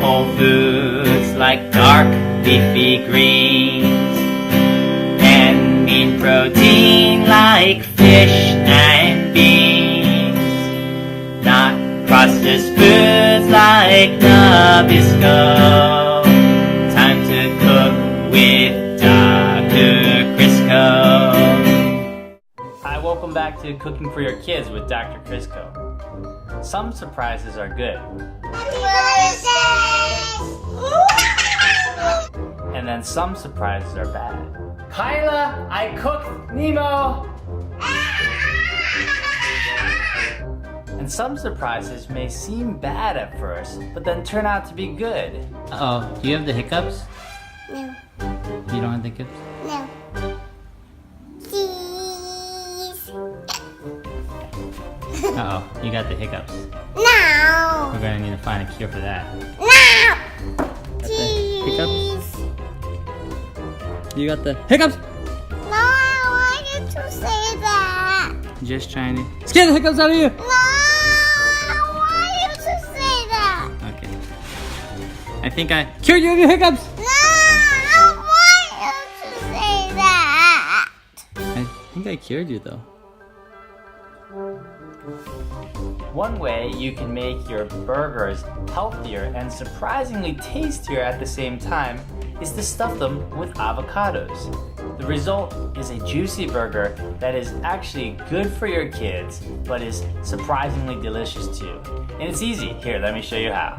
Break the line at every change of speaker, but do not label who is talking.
whole foods like dark leafy greens, and lean protein like fish and beans, not processed foods like Nabisco. Time to cook with Dr. Crisco. Hi, welcome back to Cooking for Your Kids with Dr. Crisco. Some surprises are good. And then some surprises are bad. Kyla, I cooked Nemo! And some surprises may seem bad at first, but then turn out to be good. Uh-oh, do you have the hiccups?
No.
You don't have the hiccups?
No. Cheese.
Uh-oh, you got the hiccups.
No.
We're gonna need to find a cure for that.
No.
Got the hiccups? You got the hiccups?
No, I want you to say that.
Just trying to scare the hiccups out of you.
No, I want you to say that.
Okay. I think I cured you of your hiccups.
No, I want you to say that.
I think I cured you though. One way you can make your burgers healthier and surprisingly tastier at the same time is to stuff them with avocados. The result is a juicy burger that is actually good for your kids, but is surprisingly delicious too. And it's easy. Here, let me show you how.